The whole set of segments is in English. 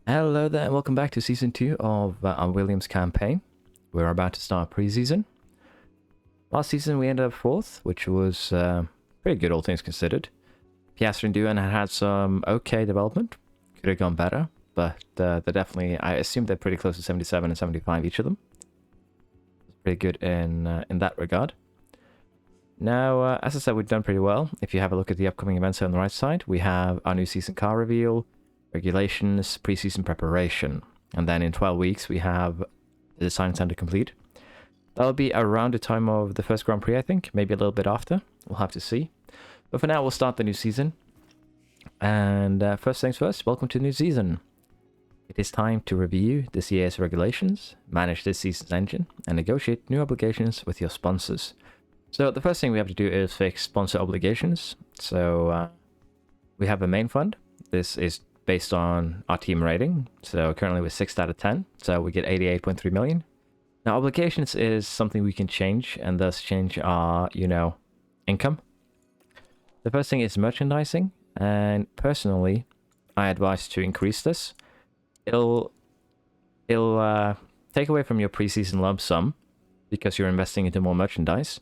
Hello there, and welcome back to Season 2 of our Williams campaign. We're about to start Preseason. Last season we ended up 4th, which was pretty good all things considered. Piastri and Duan had some okay development. Could have gone better, but they're definitely, I assume they're pretty close to 77 and 75 each of them. Pretty good in that regard. Now, as I said, we've done pretty well. If you have a look at the upcoming events on the right side, we have our new season car reveal, regulations, preseason preparation, and then in 12 weeks we have the design center complete. That'll be around the time of the first Grand Prix, I think, maybe a little bit after. We'll have to see. But for now, we'll start the new season. And first things first, welcome to the new season. It is time to review this year's regulations, manage this season's engine, and negotiate new obligations with your sponsors. So the first thing we have to do is fix sponsor obligations. So we have a main fund. This is based on our team rating. So currently we're 6th out of 10. So we get 88.3 million. Now obligations is something we can change and thus change our, income. The first thing is merchandising. And personally, I advise to increase this. It'll take away from your preseason lump sum because you're investing into more merchandise.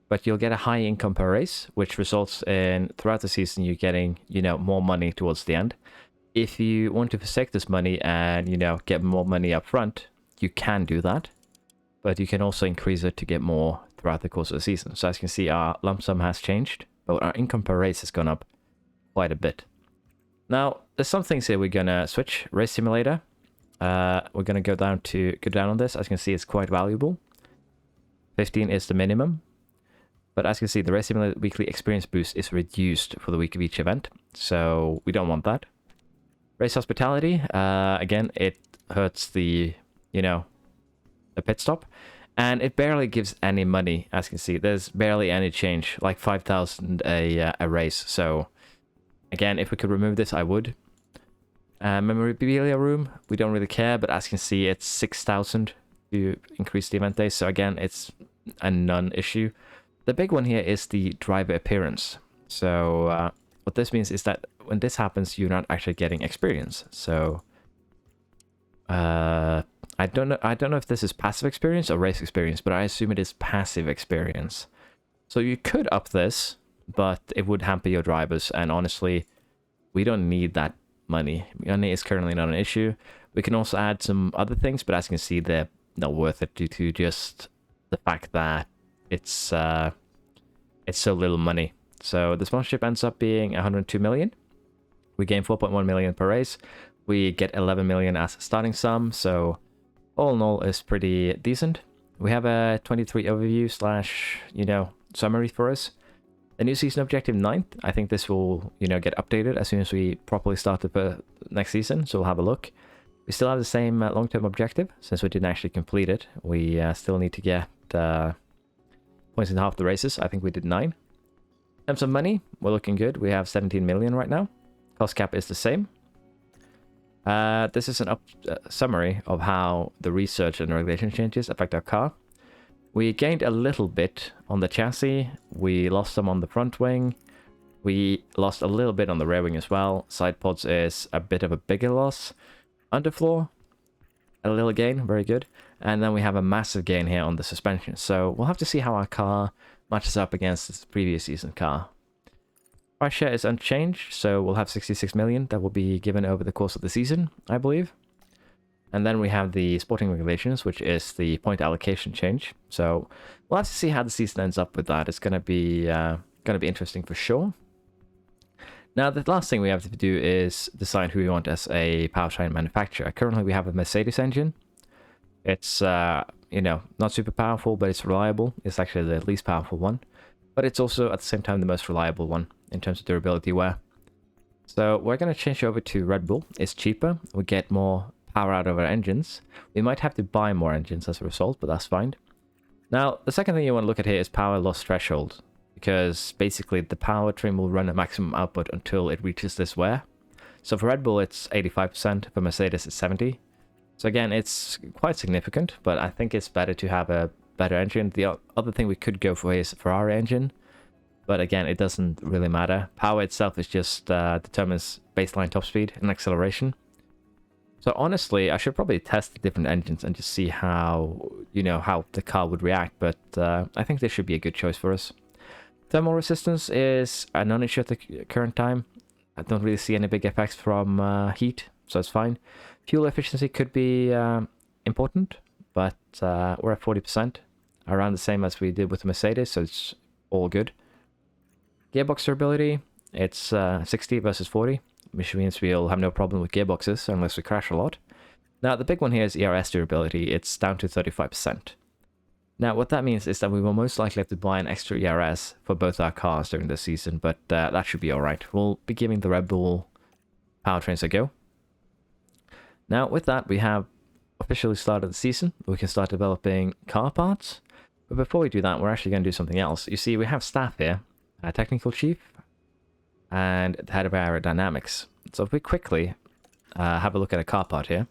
But you'll get a high income per race, which results in throughout the season you getting, more money towards the end. If you want to forsake this money and, get more money up front, you can do that. But you can also increase it to get more throughout the course of the season. So as you can see, our lump sum has changed, but our income per race has gone up quite a bit. Now, there's some things here we're going to switch. Race simulator. We're going to go down on this. As you can see, it's quite valuable. 15 is the minimum. But as you can see, the race simulator weekly experience boost is reduced for the week of each event. So we don't want that. Race hospitality, again, it hurts the pit stop. And it barely gives any money, as you can see. There's barely any change, like 5,000 a race. So, again, if we could remove this, I would. Memorabilia room, we don't really care, but as you can see, it's 6,000 to increase the event days. So, again, it's a non-issue. The big one here is the driver appearance. So, what this means is that when this happens, you're not actually getting experience. So, I don't know if this is passive experience or race experience, but I assume it is passive experience. So you could up this, but it would hamper your drivers. And honestly, we don't need that money. Money is currently not an issue. We can also add some other things, but as you can see, they're not worth it due to just the fact that it's so little money. So the sponsorship ends up being 102 million. We gain 4.1 million per race. We get 11 million as a starting sum. So all in all is pretty decent. We have a 23 overview / summary for us. The new season objective 9th. I think this will, get updated as soon as we properly start the next season. So we'll have a look. We still have the same long-term objective since we didn't actually complete it. We still need to get points in half the races. I think we did 9. In terms of money, we're looking good. We have 17 million right now. Cost cap is the same. This is an summary of how the research and regulation changes affect our car. We gained a little bit on the chassis. We lost some on the front wing. We lost a little bit on the rear wing as well. Side pods is a bit of a bigger loss. Underfloor, a little gain, very good. And then we have a massive gain here on the suspension. So we'll have to see how our car matches up against this previous season car. Our share is unchanged, so we'll have 66 million that will be given over the course of the season, I believe. And then we have the sporting regulations, which is the point allocation change. So we'll have to see how the season ends up with that. It's going to be interesting for sure. Now, the last thing we have to do is decide who we want as a powertrain manufacturer. Currently, we have a Mercedes engine. It's not super powerful, but it's reliable. It's actually the least powerful one, but it's also at the same time the most reliable one in terms of durability wear. So we're going to change over to Red Bull. It's cheaper. We get more power out of our engines. We might have to buy more engines as a result, but that's fine. Now, the second thing you want to look at here is power loss threshold, because basically the powertrain will run at maximum output until it reaches this wear. So for Red Bull, it's 85%. For Mercedes, it's 70%. So again, it's quite significant, but I think it's better to have a better engine. The other thing we could go for is a Ferrari engine, but again, it doesn't really matter. Power itself is just determines baseline top speed and acceleration. So honestly, I should probably test the different engines and just see how, how the car would react. But I think this should be a good choice for us. Thermal resistance is a non-issue at the current time. I don't really see any big effects from heat, so it's fine. Fuel efficiency could be important, but we're at 40%, around the same as we did with the Mercedes, so it's all good. Gearbox durability, it's 60 versus 40, which means we'll have no problem with gearboxes unless we crash a lot. Now, the big one here is ERS durability. It's down to 35%. Now, what that means is that we will most likely have to buy an extra ERS for both our cars during this season, but that should be alright. We'll be giving the Red Bull powertrains a go. Now, with that, we have officially started the season. We can start developing car parts. But before we do that, we're actually going to do something else. You see, we have staff here, a technical chief, and the head of aerodynamics. So if we quickly have a look at a car part here.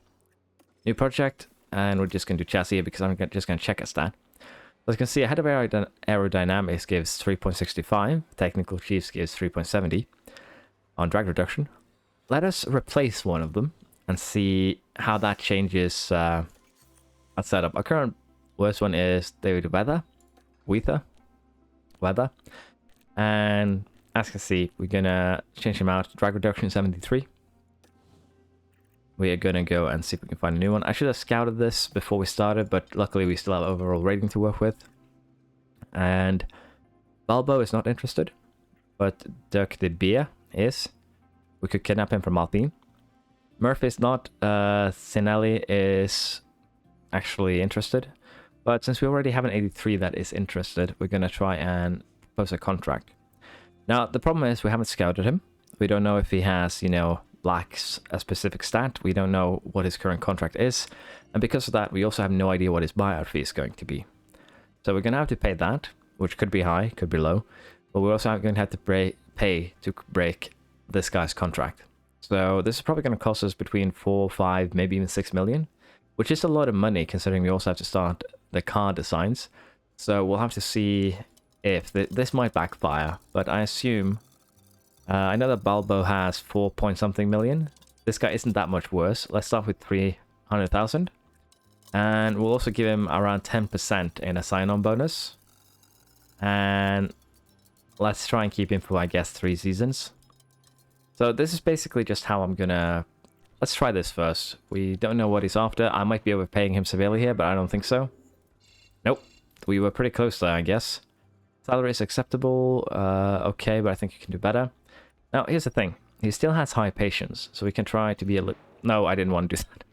New project, and we're just going to do chassis here because I'm just going to check a stat. As you can see, a head of aerodynamics gives 3.65, technical chiefs gives 3.70 on drag reduction. Let us replace one of them and see how that changes our setup. Our current worst one is David Weather. And as you can see, we're gonna change him out. Drag reduction 73. We are gonna go and see if we can find a new one. I should have scouted this before we started, but luckily we still have overall rating to work with. And Balbo is not interested, but Dirk de Beer is. We could kidnap him from Alpine. Murphy is not. Sinelli is actually interested. But since we already have an 83 that is interested, we're going to try and propose a contract. Now, the problem is we haven't scouted him. We don't know if he has, lacks a specific stat. We don't know what his current contract is. And because of that, we also have no idea what his buyout fee is going to be. So we're going to have to pay that, which could be high, could be low. But we're also going to have to pay to break this guy's contract. So this is probably going to cost us between 4, 5, maybe even 6 million, which is a lot of money considering we also have to start the car designs. So we'll have to see if this might backfire, but I assume I know that Balbo has 4 point something million. This guy isn't that much worse. Let's start with 300,000, and we'll also give him around 10% in a sign-on bonus, and let's try and keep him for, I guess, 3 seasons. So this is basically just how I'm gonna... Let's try this first. We don't know what he's after. I might be overpaying him severely here, but I don't think so. Nope. We were pretty close there, I guess. Salary is acceptable. Okay, but I think you can do better. Now, here's the thing. He still has high patience, so we can try to be a little... No, I didn't want to do that.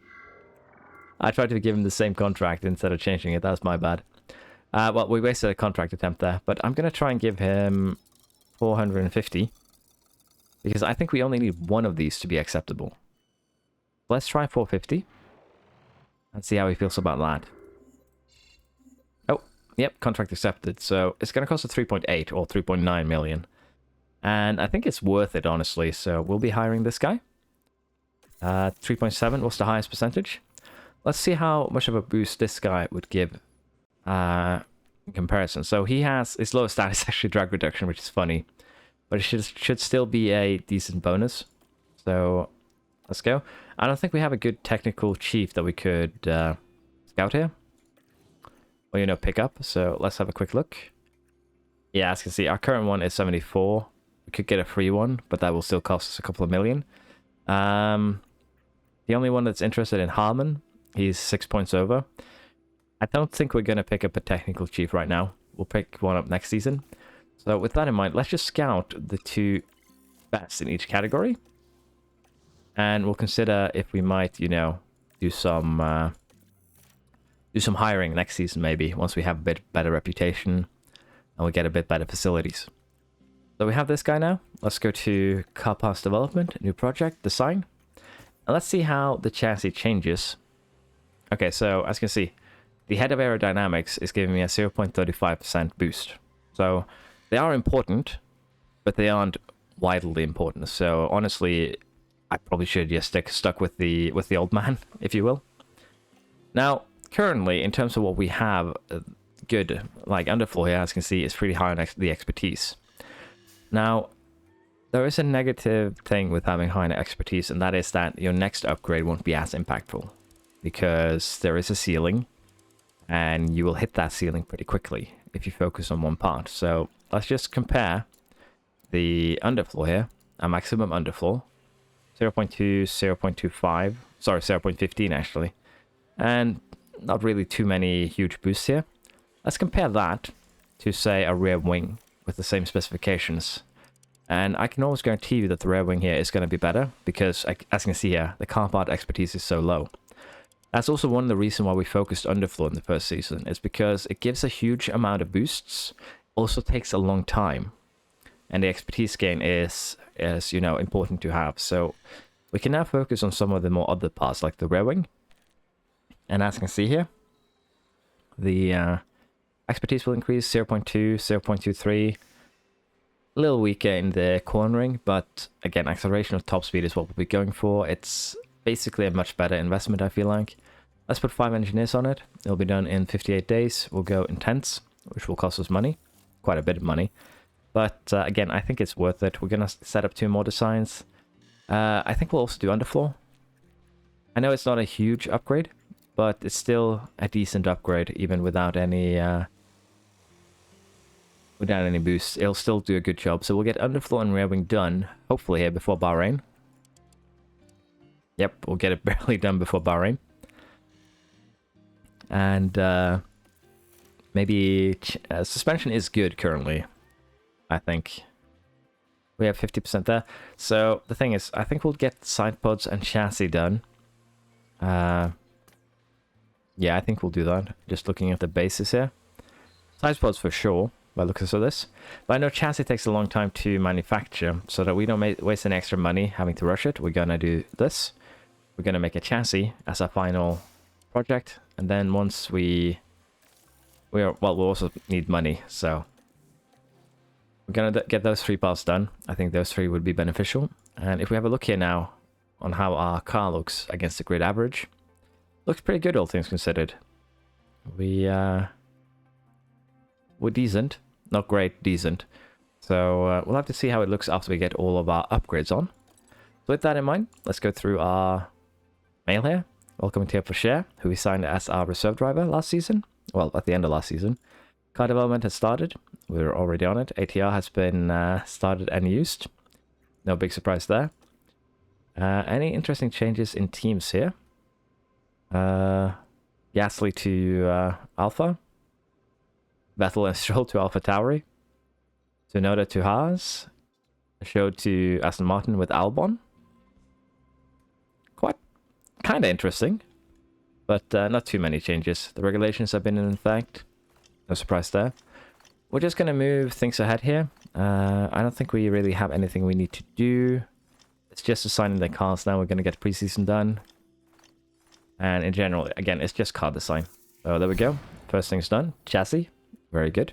I tried to give him the same contract instead of changing it. That was my bad. Well, we wasted a contract attempt there, but I'm going to try and give him 450. Because I think we only need one of these to be acceptable. Let's try 450. And see how he feels about that. Oh, yep, contract accepted. So it's going to cost us 3.8 or 3.9 million. And I think it's worth it, honestly. So we'll be hiring this guy. 3.7 was the highest percentage. Let's see how much of a boost this guy would give in comparison. So he has... His lowest stat is actually drag reduction, which is funny. But it should still be a decent bonus. So, let's go. I don't think we have a good technical chief that we could scout here. Or, pick up. So, let's have a quick look. Yeah, as you can see, our current one is 74. We could get a free one, but that will still cost us a couple of million. The only one that's interested in Harman, he's 6 points over. I don't think we're going to pick up a technical chief right now. We'll pick one up next season. So with that in mind, let's just scout the 2 best in each category. And we'll consider if we might, do some hiring next season maybe, once we have a bit better reputation and we get a bit better facilities. So we have this guy now. Let's go to car parts development, new project, design. And let's see how the chassis changes. Okay, so as you can see, the head of aerodynamics is giving me a 0.35% boost. So they are important, but they aren't widely important. So honestly, I probably should just stuck with the old man, if you will. Now, currently, in terms of what we have, good, like underfloor here, as you can see, is pretty high on the expertise. Now, There is a negative thing with having higher expertise, and that is that your next upgrade won't be as impactful. Because there is a ceiling, and you will hit that ceiling pretty quickly if you focus on one part. So let's just compare the underfloor here, a maximum underfloor, 0.2, 0.25, sorry, 0.15 actually, and not really too many huge boosts here. Let's compare that to, say, a rear wing with the same specifications. And I can almost guarantee you that the rear wing here is going to be better, because, as you can see here, the car part expertise is so low. That's also one of the reasons why we focused underfloor in the first season, is because it gives a huge amount of boosts, also takes a long time, and the expertise gain is you know, important to have. So we can now focus on some of the more other parts, like the rear wing. And as you can see here, the expertise will increase 0.2, 0.23, a little weaker in the cornering, but again, acceleration of top speed is what we'll be going for. It's basically a much better investment, I feel like. Let's put 5 engineers on it. It'll be done in 58 days. We'll go intense, which will cost us money, quite a bit of money. But again, I think it's worth it. We're going to set up 2 more designs. I think we'll also do underfloor. I know it's not a huge upgrade, but it's still a decent upgrade, even without any boosts. It'll still do a good job. So we'll get underfloor and rear wing done, hopefully here before Bahrain. Yep, we'll get it barely done before Bahrain. And maybe suspension is good currently, I think. We have 50% there. So the thing is, I think we'll get side pods and chassis done. Yeah, I think we'll do that. Just looking at the bases here. Side pods for sure, by looks of this. But I know chassis takes a long time to manufacture, so that we don't waste any extra money having to rush it. We're gonna do this. We're gonna make a chassis as our final project, and then once we'll also need money, so we're gonna get those 3 parts done. I think those 3 would be beneficial. And if we have a look here now on how our car looks against the grid average, looks pretty good, all things considered. We're decent, not great, decent. So we'll have to see how it looks after we get all of our upgrades on. So with that in mind, let's go through our mail here. Welcome to Share, who we signed as our reserve driver last season. Well, at the end of last season. Car development has started. We're already on it. ATR has been started and used. No big surprise there. Any interesting changes in teams here? Gasly to Alpha. Vettel and Stroll to Alpha Tauri. Tsunoda to Haas. Show to Aston Martin with Albon. Quite kind of interesting, but not too many changes. The regulations have been in effect. No surprise there. We're just going to move things ahead here. I don't think we really have anything we need to do. It's just assigning the cars now. We're going to get preseason done. And in general, again, it's just car design. So there we go. First thing's done. Chassis. Very good.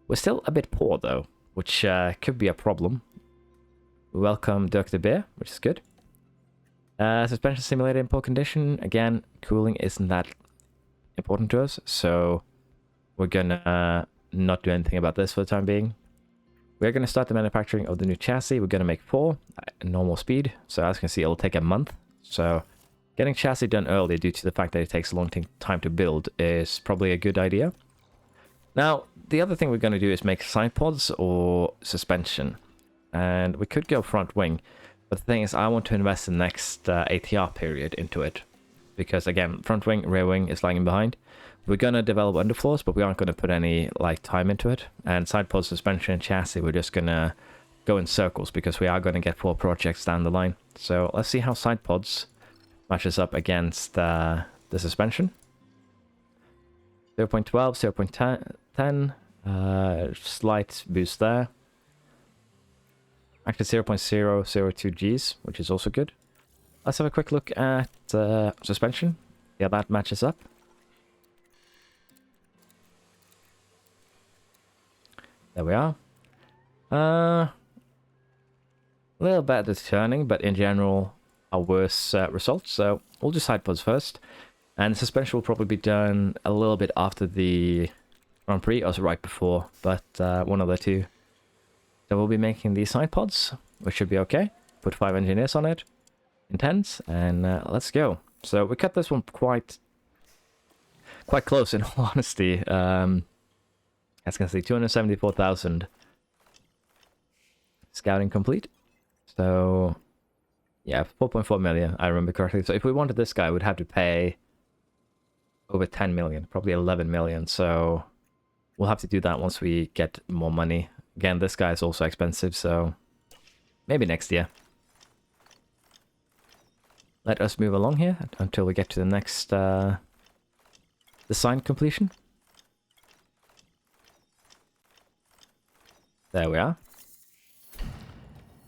We're still a bit poor, though, which could be a problem. We welcome Dirk de Beer, which is good. Suspension simulator in poor condition. Again, cooling isn't that important to us, so we're gonna not do anything about this for the time being. We're gonna start the manufacturing of the new chassis. We're gonna make 4 at normal speed. So as you can see, it'll take a month. So getting chassis done early due to the fact that it takes a long time to build is probably a good idea. Now, the other thing we're gonna do is make side pods or suspension. And we could go front wing. But the thing is, I want to invest the next ATR period into it. Because again, front wing, rear wing is lagging behind. We're going to develop underfloors, but we aren't going to put any time into it. And side pod, suspension, and chassis, we're just going to go in circles because we are going to get 4 projects down the line. So let's see how side pods matches up against the suspension. 0.12, 0.10, slight boost there. Actually 0.002 Gs, which is also good. Let's have a quick look at suspension. Yeah, that matches up. There we are. A little better turning, but in general, a worse result. So we'll do side pods first. And suspension will probably be done a little bit after the Prix, also right before, but one of the two. So we'll be making these side pods. which should be okay. Put 5 engineers on it. Intense, and let's go. So we cut this one quite close, in all honesty. As you can see, 274,000 scouting complete. So yeah, 4.4 million, I remember correctly. So if we wanted this guy, we'd have to pay over 10 million, probably 11 million. So we'll have to do that once we get more money. Again, this guy is also expensive, so maybe next year. Let us move along here until we get to the next design completion. There we are.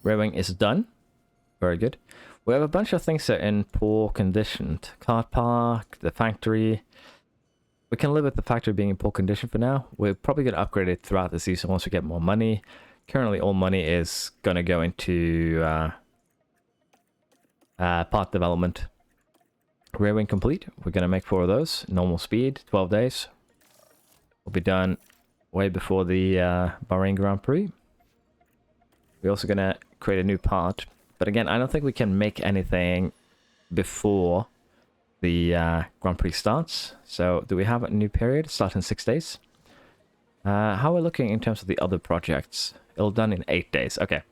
Rear wing is done. Very good. We have a bunch of things that are in poor condition. Car park, the factory. We can live with the factory being in poor condition for now. We're probably going to upgrade it throughout the season once we get more money. Currently, all money is going to go into part development. Rear wing complete. We're going to make 4 of those. Normal speed, 12 days. Will be done way before the Bahrain Grand Prix. We're also going to create a new part. But again, I don't think we can make anything before the Grand Prix starts. So do we have a new period? Start in 6 days. How are we looking in terms of the other projects? It'll done in 8 days. Okay.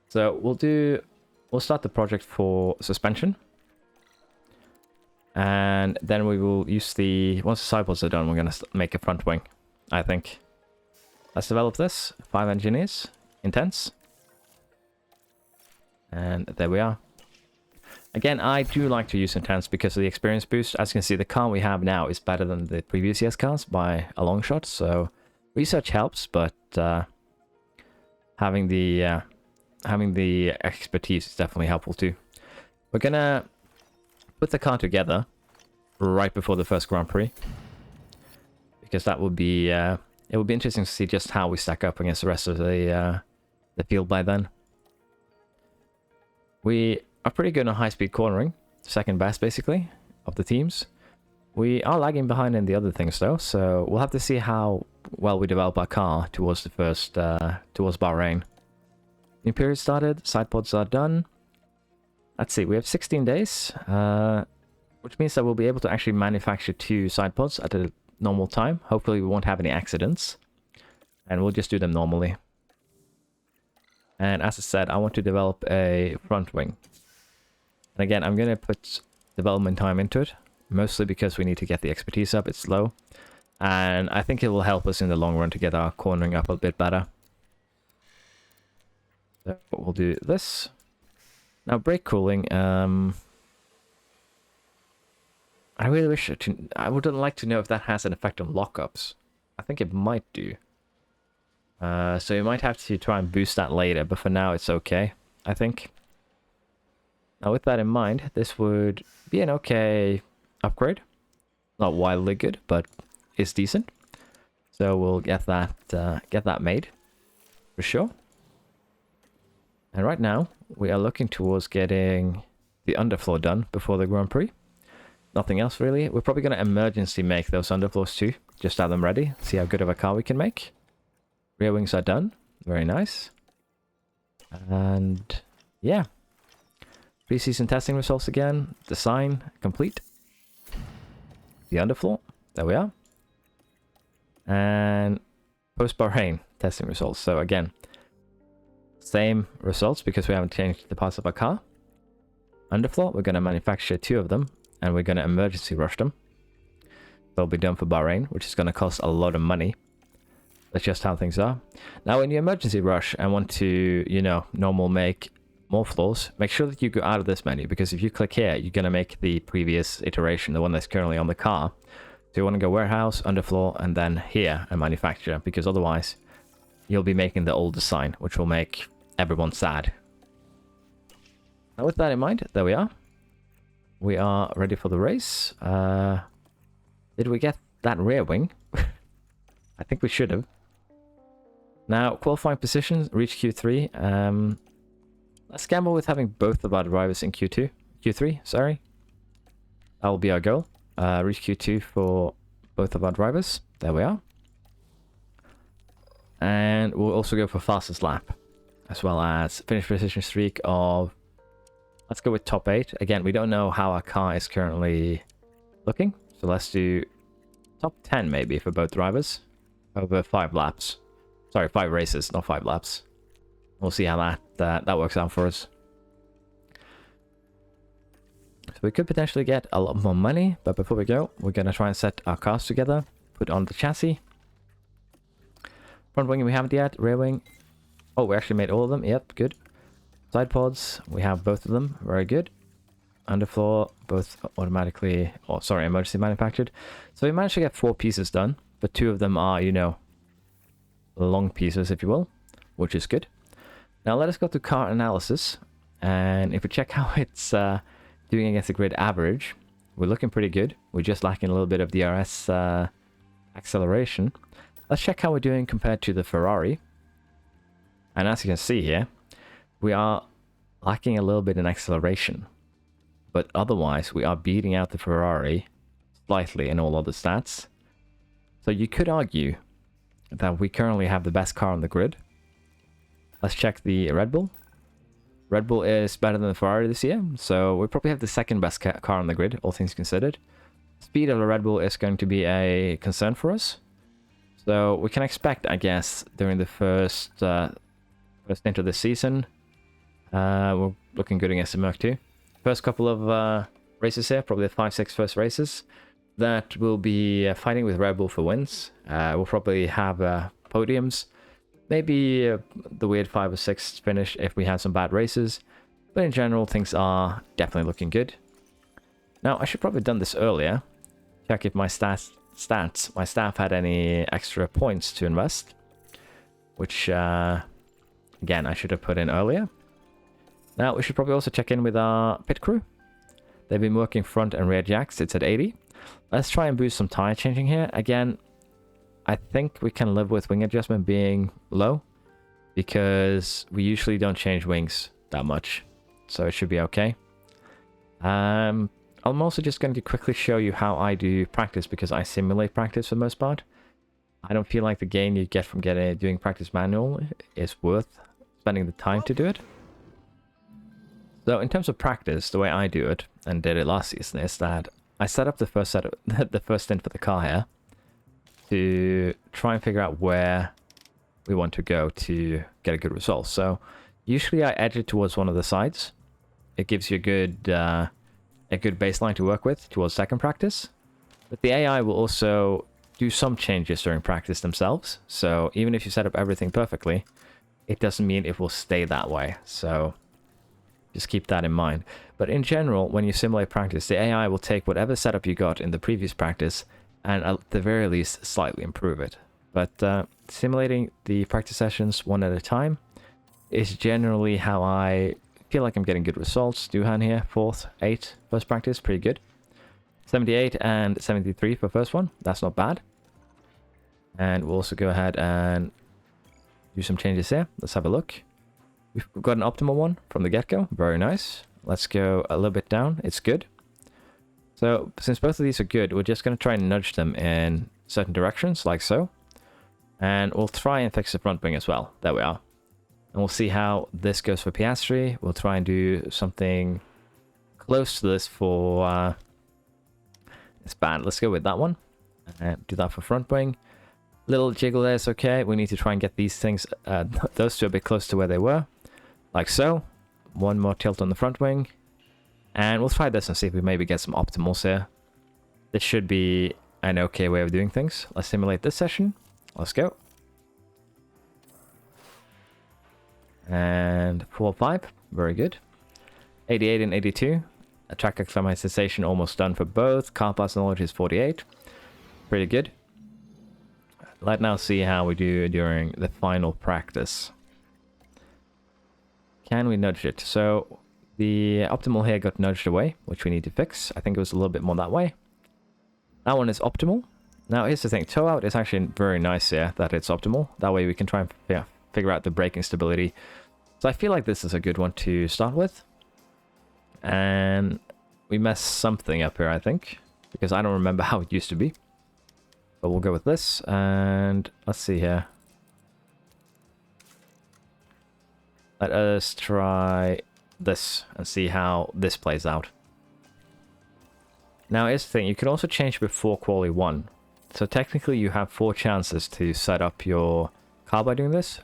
So we'll start the project for suspension. And then we will use once the sidewalls are done, we're going to make a front wing, I think. Let's develop this. 5 engineers. Intense. And there we are. Again, I do like to use Intense because of the experience boost. As you can see, the car we have now is better than the previous year's cars by a long shot. So research helps, but having the expertise is definitely helpful too. We're gonna put the car together right before the first Grand Prix, because that would be it would be interesting to see just how we stack up against the rest of the field by then. We are pretty good on high-speed cornering, second best basically of the teams. We are lagging behind in the other things though, so we'll have to see how well we develop our car towards the first towards Bahrain. New period started, side pods are done. Let's see, we have 16 days, which means that we'll be able to actually manufacture 2 side pods at a normal time. Hopefully we won't have any accidents, and we'll just do them normally. And as I said, I want to develop a front wing. And again, I'm going to put development time into it, mostly because we need to get the expertise up. It's slow. And I think it will help us in the long run to get our cornering up a bit better. So we'll do this. Now, brake cooling. I really wish I would like to know if that has an effect on lockups. I think it might do. So you might have to try and boost that later, but for now it's okay, I think. Now with that in mind, this would be an okay upgrade. Not wildly good, but it's decent. So we'll get that made, for sure. And right now, we are looking towards getting the underfloor done before the Grand Prix. Nothing else really. We're probably going to emergency make those underfloors too, just have them ready, see how good of a car we can make. Rear wings are done. Very nice. And yeah. Preseason testing results again. Design complete. The underfloor. There we are. And post Bahrain testing results. So again, same results because we haven't changed the parts of our car. Underfloor, we're going to manufacture 2 of them, and we're going to emergency rush them. They'll be done for Bahrain, which is going to cost a lot of money. That's just how things are. Now, when you emergency rush and want to, you know, normal make more floors, make sure that you go out of this menu, because if you click here, you're going to make the previous iteration, the one that's currently on the car. So you want to go warehouse, underfloor, and then here and manufacture, because otherwise you'll be making the old design, which will make everyone sad. Now, with that in mind, there we are. We are ready for the race. Did we get that rear wing? I think we should have. Now, qualifying positions, reach Q3. Let's gamble with having both of our drivers in Q3, sorry. That will be our goal. Reach Q2 for both of our drivers. There we are. And we'll also go for fastest lap. as well as finish precision streak of, let's go with top 8. Again, we don't know how our car is currently looking, so let's do top 10 maybe for both drivers over 5 laps. Sorry, 5 races, not 5 laps. We'll see how that works out for us. So we could potentially get a lot more money, but before we go, we're going to try and set our cars together, put on the chassis. Front wing we haven't yet, rear wing. Oh, we actually made all of them, yep, good. Side pods, we have both of them, very good. Underfloor, both automatically, oh sorry, emergency manufactured. So we managed to get 4 pieces done, but 2 of them are, you know, long pieces, if you will, which is good. Now let us go to car analysis, and if we check how it's doing against the grid average, we're looking pretty good. We're just lacking a little bit of DRS acceleration. Let's check how we're doing compared to the Ferrari. And as you can see here, we are lacking a little bit in acceleration, but otherwise we are beating out the Ferrari slightly in all other stats. So you could argue that we currently have the best car on the grid. Let's check the Red Bull. Red Bull is better than the Ferrari this year, so we probably have the second best car on the grid, all things considered. Speed of the Red Bull is going to be a concern for us. So we can expect, I guess, during the first stint of the season, we're looking good against the Merc 2. First couple of races here, probably the 5-6 first races, that will be fighting with Red Bull for wins. We'll probably have podiums. Maybe the weird 5 or 6 finish if we have some bad races. But in general, things are definitely looking good. Now, I should probably have done this earlier. Check if my my staff had any extra points to invest. Which, again, I should have put in earlier. Now, we should probably also check in with our pit crew. They've been working front and rear jacks. It's at 80. Let's try and boost some tire changing here. Again, I think we can live with wing adjustment being low, because we usually don't change wings that much, so it should be okay. I'm also just going to quickly show you how I do practice, because I simulate practice for the most part. I don't feel like the gain you get from doing practice manual is worth spending the time to do it. So in terms of practice, the way I do it, and did it last season, is that I set up the first stint for the car here, to try and figure out where we want to go to get a good result. So usually I edge it towards one of the sides. It gives you a good baseline to work with towards second practice. But the AI will also do some changes during practice themselves. So even if you set up everything perfectly, it doesn't mean it will stay that way. So just keep that in mind. But in general, when you simulate practice, the AI will take whatever setup you got in the previous practice and at the very least slightly improve it. But simulating the practice sessions one at a time is generally how I feel like I'm getting good results. Duhan here, 4th, 8th, first practice, pretty good. 78 and 73 for first one, that's not bad. And we'll also go ahead and do some changes here. Let's have a look. We've got an optimal one from the get-go, very nice. Let's go a little bit down, it's good. So, since both of these are good, we're just going to try and nudge them in certain directions, like so. And we'll try and fix the front wing as well. There we are. And we'll see how this goes for Piastri. We'll try and do something close to this for this band. Let's go with that one. And do that for front wing. Little jiggle there is okay. We need to try and get these things, those two a bit close to where they were. Like so. One more tilt on the front wing. And we'll try this and see if we maybe get some optimals here. This should be an okay way of doing things. Let's simulate this session. Let's go. And 4-5. Very good. 88 and 82. A track acclimatization almost done for both. Car parts knowledge is 48. Pretty good. Let's now see how we do during the final practice. Can we nudge it? So the optimal here got nudged away, which we need to fix. I think it was a little bit more that way. That one is optimal. Now here's the thing, toe out is actually very nice here that it's optimal. That way we can try and figure out the braking stability. So I feel like this is a good one to start with. And we messed something up here, I think, because I don't remember how it used to be. But we'll go with this, and let's see here. Let us try this and see how this plays out. Now, here's the thing. You can also change before quali 1. So technically, you have 4 chances to set up your car by doing this.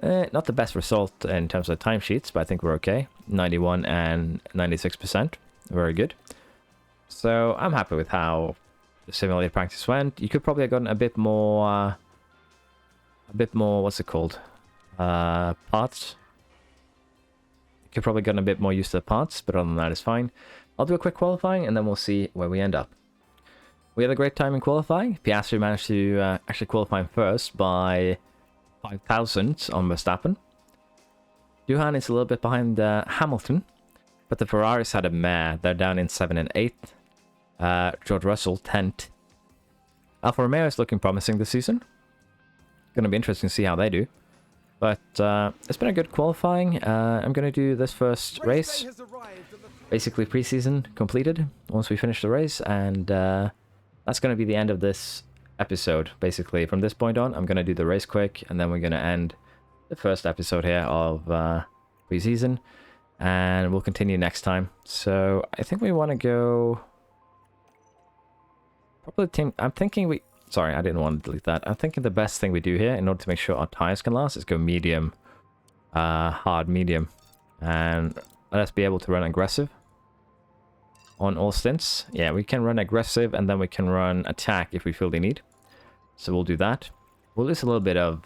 Not the best result in terms of timesheets, but I think we're okay. 91 and 96%. Very good. So I'm happy with how the simulated practice went. You could probably have gotten a bit more, what's it called? Parts. You could probably gotten a bit more used to the parts, but other than that, it's fine. I'll do a quick qualifying, and then we'll see where we end up. We had a great time in qualifying. Piastri managed to actually qualify first by 5 thousandths on Verstappen. Duhan is a little bit behind Hamilton, but the Ferraris had a mare. They're down in 7th and 8th. George Russell 10th. Alfa Romeo is looking promising this season. Going to be interesting to see how they do. But it's been a good qualifying. I'm going to do this first race. Basically preseason completed once we finish the race. And that's going to be the end of this episode. Basically, from this point on, I'm going to do the race quick. And then we're going to end the first episode here of preseason. And we'll continue next time. So I think we want to go... Probably team... I'm thinking we... Sorry, I didn't want to delete that. I'm thinking the best thing we do here, in order to make sure our tires can last, is go medium, hard, medium. And let us be able to run aggressive on all stints. Yeah, we can run aggressive, and then we can run attack if we feel the need. So we'll do that. We'll lose a little bit of...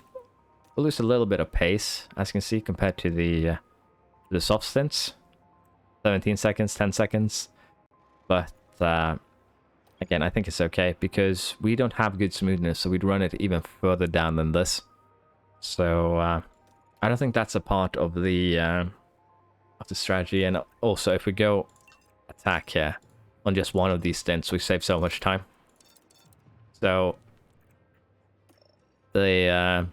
We'll lose a little bit of pace, as you can see, compared to the soft stints. 17 seconds, 10 seconds. But... again, I think it's okay because we don't have good smoothness, so we'd run it even further down than this. So I don't think that's a part of the strategy. And also, if we go attack here on just one of these stints, we save so much time. So the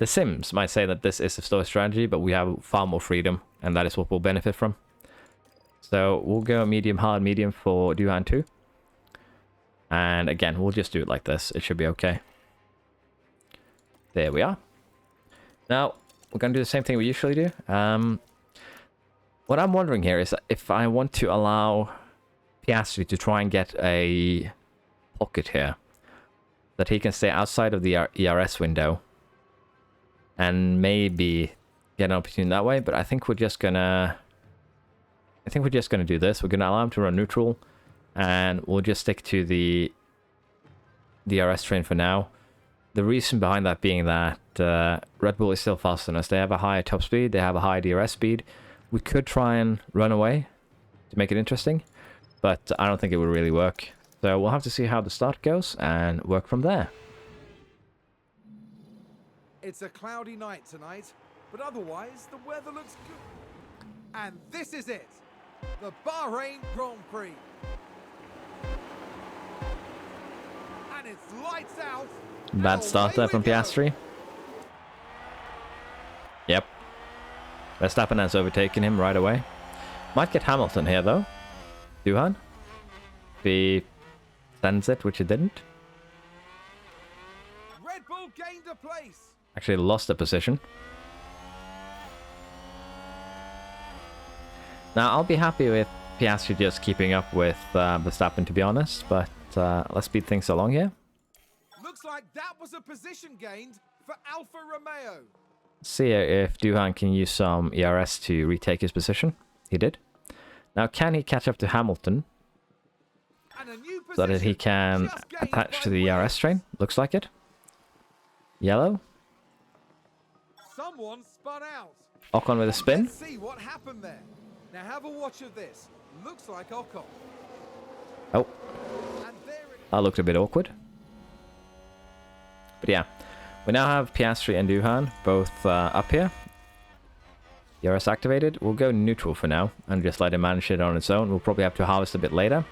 Sims might say that this is a slower strategy, but we have far more freedom, and that is what we'll benefit from. So we'll go medium, hard, medium for Duhan 2. And again, we'll just do it like this. It should be okay. There we are. Now, we're going to do the same thing we usually do. What I'm wondering here is if I want to allow Piastri to try and get a pocket here, that he can stay outside of the ERS window and maybe get an opportunity that way. But I think we're just gonna... do this. We're gonna allow him to run neutral. And we'll just stick to the DRS train for now. The reason behind that being that Red Bull is still faster than us. They have a higher top speed. They have a higher DRS speed. We could try and run away to make it interesting. But I don't think it would really work. So we'll have to see how the start goes and work from there. It's a cloudy night tonight. But otherwise, the weather looks good. And this is it. The Bahrain Grand Prix. And it's lights out. Bad start there from Piastri. Yep. Verstappen has overtaken him right away. Might get Hamilton here though. Duhan. If he sends it, which he didn't. Red Bull gained a place. Actually lost a position. Now I'll be happy with Piastri just keeping up with Verstappen, to be honest, but let's speed things along here. Looks like that was a position gained for Alfa Romeo. See if Duhan can use some ERS to retake his position. He did. Now, can he catch up to Hamilton so that he can attach to the ERS train? Looks like it. Yellow. Someone spun out. Ocon with a spin. Let's see what happened there. Now have a watch of this. Looks like Ocon. Oh, that looked a bit awkward. But yeah, we now have Piastri and Duhan both up here. ERS activated. We'll go neutral for now and just let him manage it on its own. We'll probably have to harvest a bit later.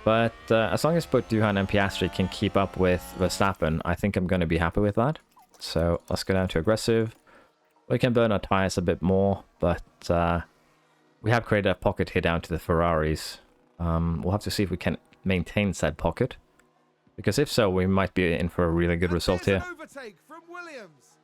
But as long as both Duhan and Piastri can keep up with Verstappen, I think I'm going to be happy with that. So let's go down to aggressive. We can burn our tires a bit more, but we have created a pocket here down to the Ferraris. We'll have to see if we can maintain said pocket. Because if so, we might be in for a really good result here. Overtake from Williams.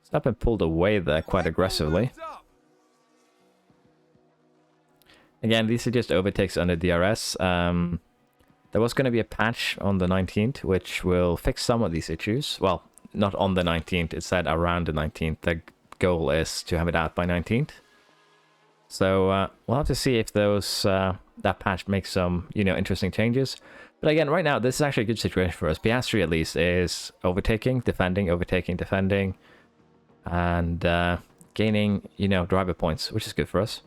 Verstappen pulled away there quite aggressively. Again, these are just overtakes under DRS. There was going to be a patch on the 19th, which will fix some of these issues. Well, not on the 19th, it said around the 19th. The goal is to have it out by 19th. So we'll have to see if those that patch makes some, you know, interesting changes. But again, right now, this is actually a good situation for us. Piastri, at least, is overtaking, defending, overtaking, defending, and gaining, you know, driver points, which is good for us.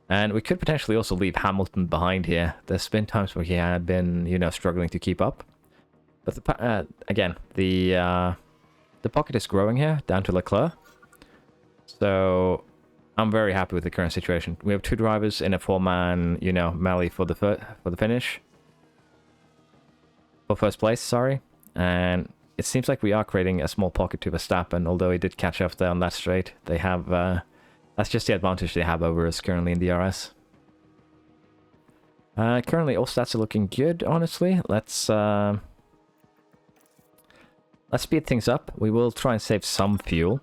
And we could potentially also leave Hamilton behind here. There's been times where he had been, you know, struggling to keep up. But again, the pocket is growing here, down to Leclerc. So I'm very happy with the current situation. We have 2 drivers in a 4-man, you know, melee for the finish. For first place, sorry. And it seems like we are creating a small pocket to Verstappen, although he did catch up there on that straight. They have, that's just the advantage they have over us currently in DRS. Currently, all stats are looking good, honestly. Let's speed things up. We will try and save some fuel,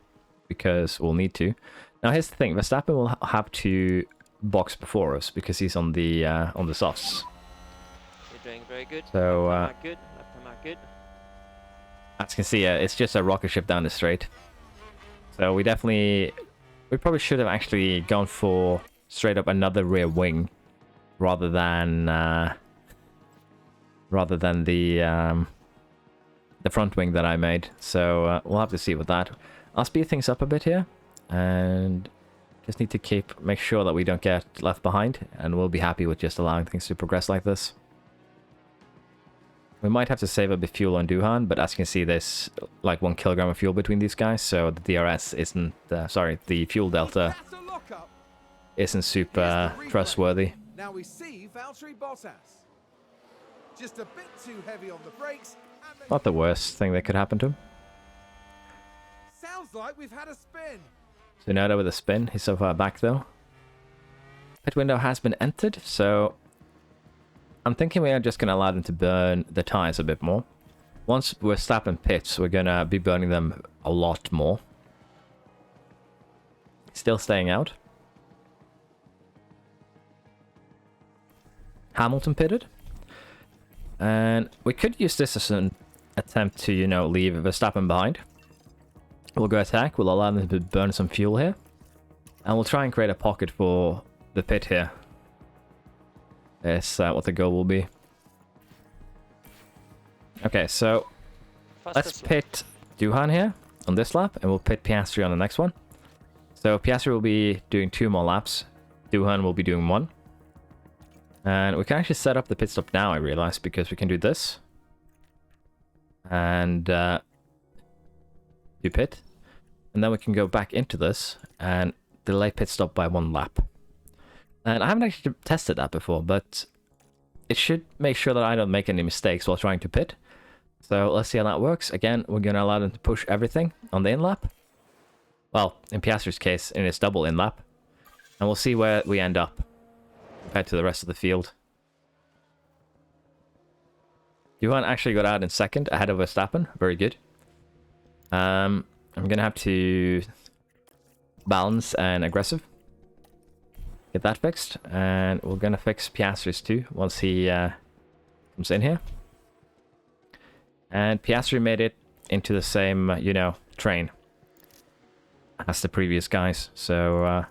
because we'll need to. Now, here's the thing. Verstappen will have to box before us, because he's on the softs. You're doing very good. So, Good. Good. as you can see, it's just a rocket ship down the straight. So we probably should have actually gone for straight up another rear wing, rather than the front wing that I made. So we'll have to see with that. I'll speed things up a bit here, and just need to make sure that we don't get left behind, and we'll be happy with just allowing things to progress like this. We might have to save a bit of fuel on Duhan, but as you can see, there's like 1 kilogram of fuel between these guys, so the DRS isn't, the fuel delta isn't super trustworthy. Now we see Valtteri Bottas. Just a bit too heavy on the brakes. Not the worst thing that could happen to him. Sounds like we've had a spin. Tsunoda with a spin. He's so far back though. Pit window has been entered, so I'm thinking we are just going to allow them to burn the tires a bit more. Once we're stopping pits, we're going to be burning them a lot more. Still staying out. Hamilton pitted. And we could use this as an attempt to, you know, leave Verstappen behind. We'll go attack. We'll allow them to burn some fuel here. And we'll try and create a pocket for the pit here. That's what the goal will be. Okay, so let's pit Duhan here on this lap, and we'll pit Piastri on the next one. So Piastri will be doing 2 more laps. Duhan will be doing 1. And we can actually set up the pit stop now, I realize, because we can do this. And do pit. And then we can go back into this and delay pit stop by 1 lap. And I haven't actually tested that before, but it should make sure that I don't make any mistakes while trying to pit. So let's see how that works. Again, we're going to allow them to push everything on the in-lap. Well, in Piastri's case, in its double in-lap. And we'll see where we end up compared to the rest of the field. Duhan actually got out in second, ahead of Verstappen. Very good. I'm going to have to balance and aggressive. Get that fixed, and we're gonna fix Piastri's too once he comes in here. And Piastri made it into the same, you know, train as the previous guys. So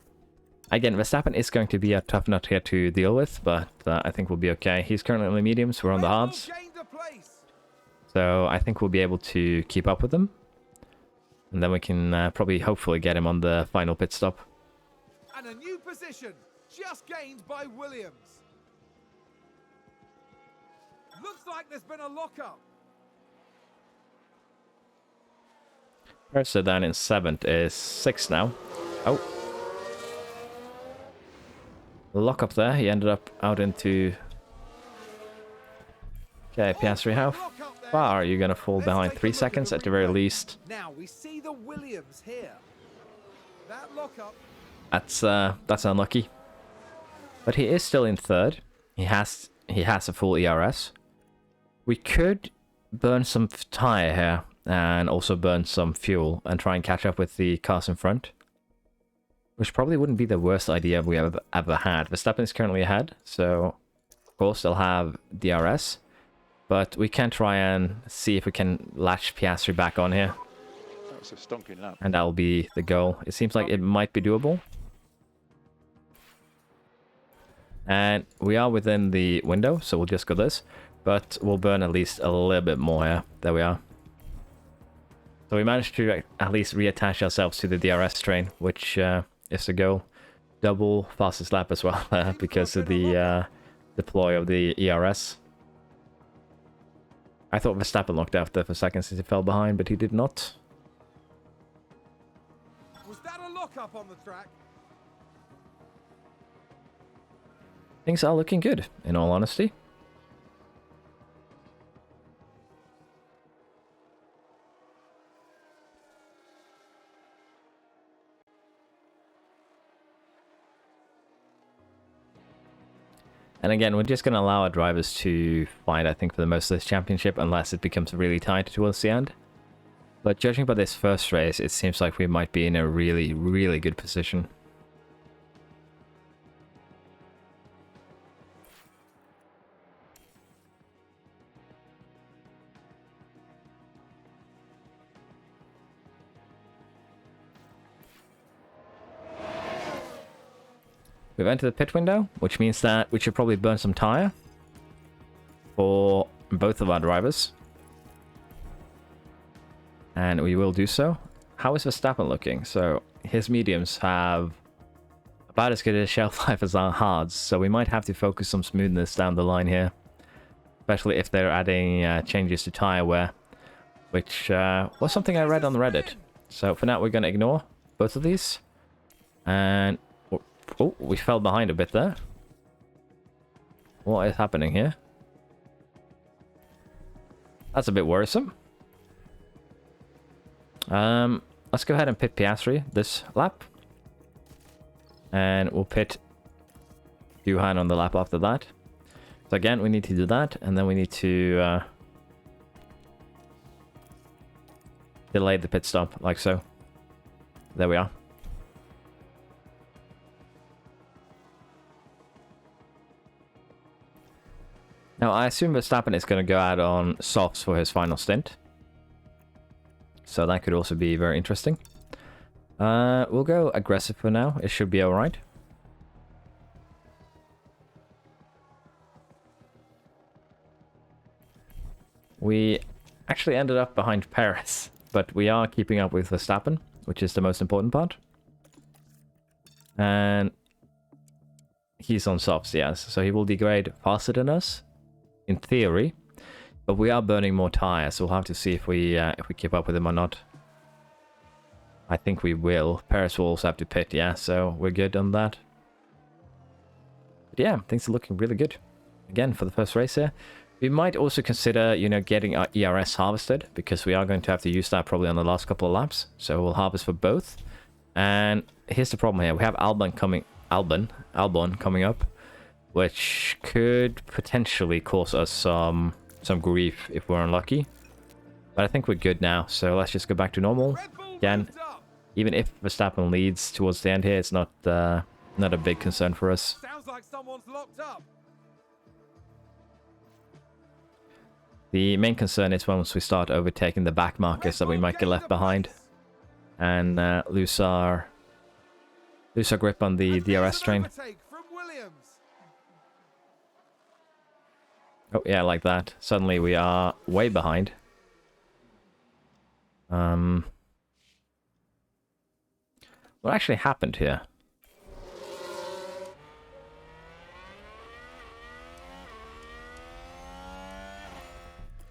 again, Verstappen is going to be a tough nut here to deal with, but I think we'll be okay. He's currently on the mediums, we're on the hards. So I think we'll be able to keep up with him, and then we can probably, hopefully, get him on the final pit stop. And a new position. Just gained by Williams. Looks like there's been a lockup. So down in 7th is 6th now. Oh. Lockup there. He ended up out into... Okay, Piastri, how far are you going to fall behind? 3 seconds at the very least. Now we see the Williams here. That lockup. That's unlucky. But he is still in 3rd. He has a full ERS. We could burn some tire here and also burn some fuel and try and catch up with the cars in front. Which probably wouldn't be the worst idea we ever had. Verstappen is currently ahead, so of course they'll have DRS. But we can try and see if we can latch Piastri back on here. That's a stonking lap. And that'll be the goal. It seems like it might be doable. And we are within the window, so we'll just go this. But we'll burn at least a little bit more here. There we are. So we managed to at least reattach ourselves to the DRS train, which is the goal. Double fastest lap as well, because of the deploy of the ERS. I thought Verstappen locked out there for a second since he fell behind, but he did not. Was that a lock-up on the track? Things are looking good, in all honesty. And again, we're just going to allow our drivers to fight, I think, for the most of this championship, unless it becomes really tight towards the end. But judging by this first race, it seems like we might be in a really, really good position. We've entered the pit window, which means that we should probably burn some tyre for both of our drivers. And we will do so. How is Verstappen looking? So his mediums have about as good a shelf life as our hards, so we might have to focus on smoothness down the line here. Especially if they're adding changes to tyre wear, which was something I read on Reddit. So for now, we're going to ignore both of these. And oh, we fell behind a bit there. What is happening here? That's a bit worrisome. Let's go ahead and pit Piastri this lap. And we'll pit Johan on the lap after that. So again, we need to do that. And then we need to delay the pit stop, like so. There we are. Now, I assume Verstappen is going to go out on softs for his final stint. So that could also be very interesting. We'll go aggressive for now. It should be alright. We actually ended up behind Perez, but we are keeping up with Verstappen, which is the most important part. And he's on softs, yes. So he will degrade faster than us, in theory. But we are burning more tires, so we'll have to see if we keep up with him or not. I think we will. Perez will also have to pit, yeah, so we're good on that. But yeah, things are looking really good. Again, for the first race here. We might also consider, you know, getting our ERS harvested, because we are going to have to use that probably on the last couple of laps. So we'll harvest for both. And here's the problem here. We have Albon coming up, which could potentially cause us some grief if we're unlucky. But I think we're good now, so let's just go back to normal. Again, even if Verstappen leads towards the end here, it's not a big concern for us. Sounds like someone's locked up. The main concern is once we start overtaking the back markers that we might get left behind and lose our grip on the DRS train. Oh yeah, like that. Suddenly we are way behind. What actually happened here?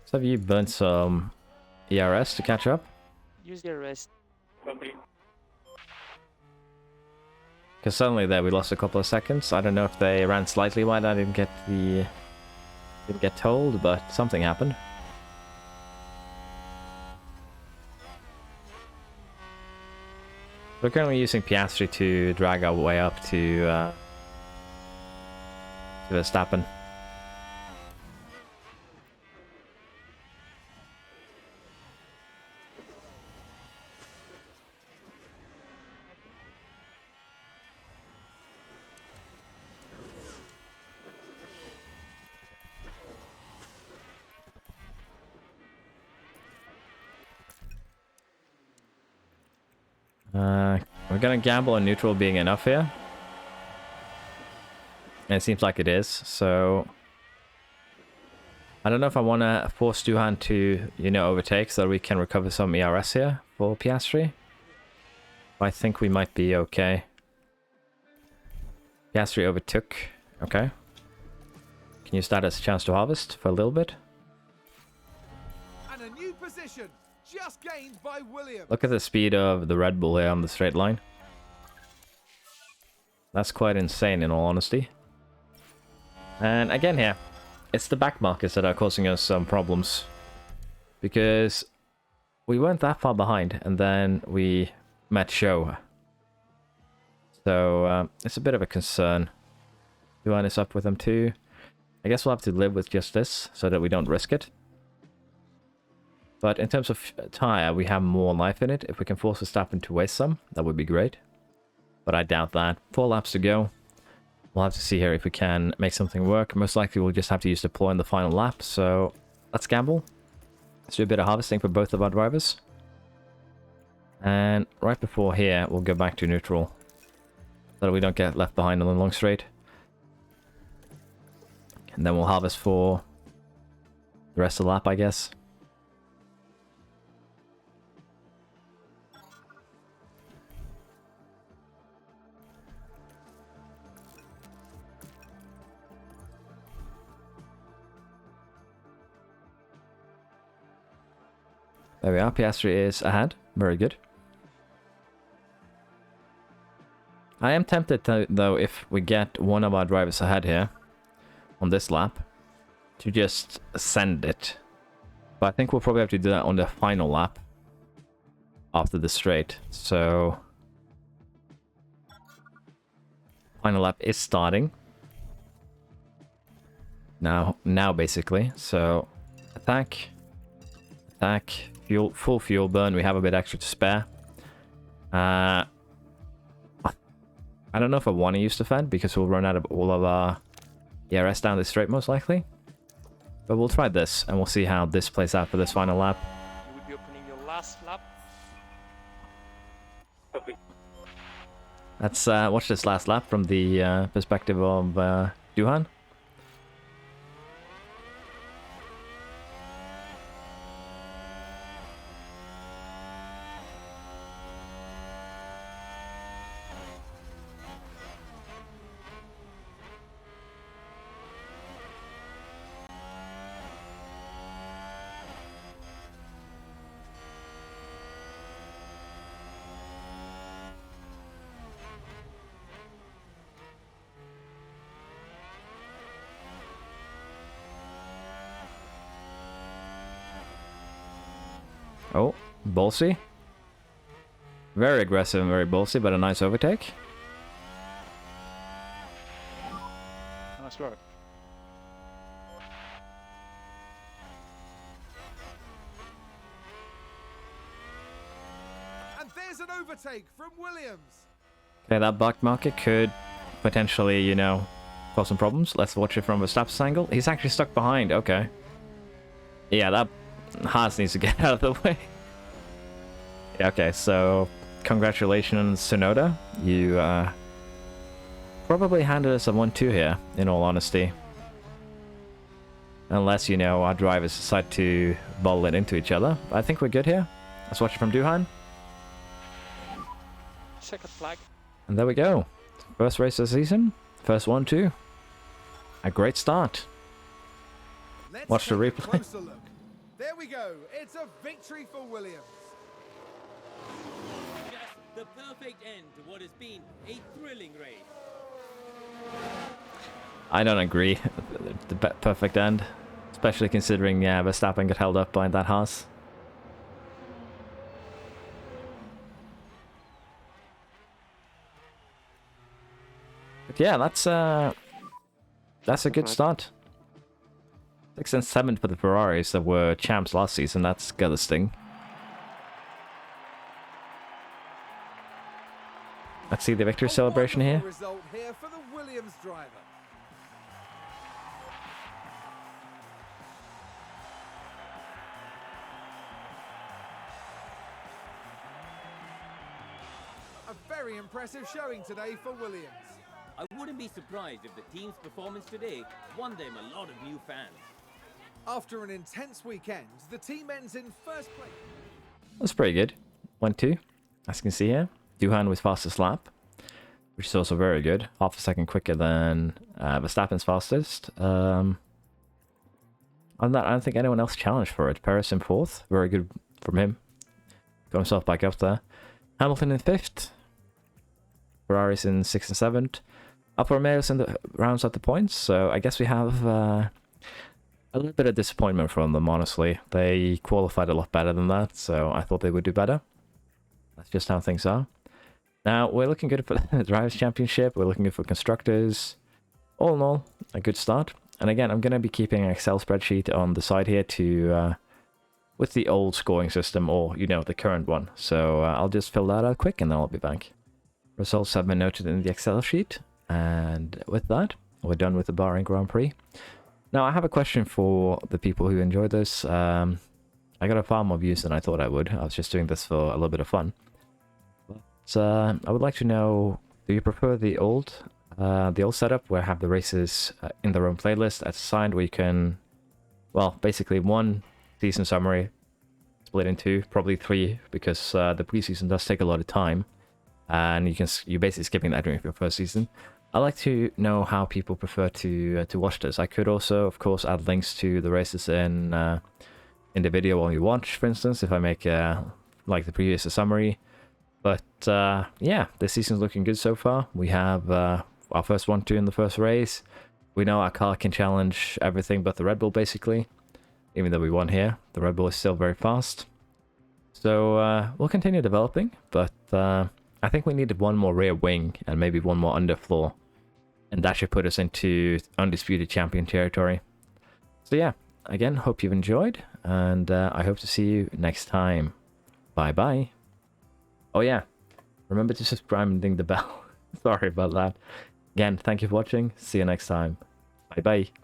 So have you burnt some ERS to catch up? Use the rest. Because suddenly there we lost a couple of seconds. I don't know if they ran slightly wide. I didn't get told, but something happened. We're currently using Piastri to drag our way up to Verstappen. We're gonna gamble on neutral being enough here. And it seems like it is, so... I don't know if I want to force Duhan to, you know, overtake so that we can recover some ERS here for Piastri. I think we might be okay. Piastri overtook. Okay. Can use that as a chance to harvest for a little bit. And a new position just gained by Williams. Look at the speed of the Red Bull here on the straight line. That's quite insane in all honesty. And again here, it's the back markets that are causing us some problems. Because we weren't that far behind and then we met Show. So it's a bit of a concern. Duan is up with them too. I guess we'll have to live with just this so that we don't risk it. But in terms of tyre, we have more life in it. If we can force Verstappen to waste some, that would be great. But I doubt that. 4 laps to go. We'll have to see here if we can make something work. Most likely we'll just have to use deploy in the final lap. So let's gamble. Let's do a bit of harvesting for both of our drivers. And right before here, we'll go back to neutral. So that we don't get left behind on the long straight. And then we'll harvest for the rest of the lap, I guess. There we are, Piastri is ahead. Very good. I am tempted to, though, if we get one of our drivers ahead here on this lap, to just send it. But I think we'll probably have to do that on the final lap after the straight. So final lap is starting now basically. So attack, fuel, full fuel burn. We have a bit extra to spare. I don't know if I want to use the fan because we'll run out of all of our ERS down this straight most likely. But we'll try this and we'll see how this plays out for this final lap. You will be opening your last lap. Let's watch this last lap from the perspective of Duhan. Oh, ballsy. Very aggressive and very ballsy, but a nice overtake. Nice work. And there's an overtake from Williams. Okay, that back market could potentially, you know, cause some problems. Let's watch it from Verstappen's angle. He's actually stuck behind. Okay. Yeah, that Haas needs to get out of the way. Yeah, okay, so congratulations, Sonoda. You probably handed us a 1-2 here, in all honesty. Unless, you know, our drivers decide to bowl it into each other. I think we're good here. Let's watch it from Duhan. Second flag. And there we go. First race of the season. First 1-2. A great start. Let's Watch the take a replay. closer look. There we go. It's a victory for Williams. Just the perfect end to what has been a thrilling race. I don't agree. The perfect end. Especially considering Verstappen got held up by that Haas. But yeah, that's a good start. 6th and 7th for the Ferraris that were champs last season. That's got a sting. Let's see the victory celebration here. Result here for the Williams driver. A very impressive showing today for Williams. I wouldn't be surprised if the team's performance today won them a lot of new fans. After an intense weekend, the team ends in first place. That's pretty good. 1-2. As you can see here. Duhan with fastest lap, which is also very good. Half a second quicker than Verstappen's fastest. On that, I don't think anyone else challenged for it. Perez in 4th. Very good from him. Got himself back up there. Hamilton in 5th. Ferrari's in 6th and 7th. Alfa Romeo's in the rounds at the points. So I guess we have a little bit of disappointment from them, honestly. They qualified a lot better than that, so I thought they would do better. That's just how things are. Now, we're looking good for the Drivers' Championship. We're looking good for Constructors. All in all, a good start. And again, I'm going to be keeping an Excel spreadsheet on the side here to with the old scoring system, or, you know, the current one. So I'll just fill that out quick, and then I'll be back. Results have been noted in the Excel sheet. And with that, we're done with the Bahrain Grand Prix. Now, I have a question for the people who enjoy this. I got a far more views than I thought I would. I was just doing this for a little bit of fun. But I would like to know, do you prefer the old setup where I have the races in their own playlist as assigned, where you can, well, basically one season summary split in 2, probably 3, because the preseason does take a lot of time, and you're basically skipping that during your first season. I'd like to know how people prefer to watch this. I could also, of course, add links to the races in the video while you watch, for instance, if I make like the previous summary. But yeah, this season's looking good so far. We have our first 1-2 in the first race. We know our car can challenge everything but the Red Bull, basically. Even though we won here, the Red Bull is still very fast. So we'll continue developing, but I think we needed one more rear wing and maybe one more underfloor. And that should put us into undisputed champion territory. So yeah, again, hope you've enjoyed, and I hope to see you next time. Bye-bye. Oh yeah, remember to subscribe and ding the bell. Sorry about that. Again, thank you for watching. See you next time. Bye-bye.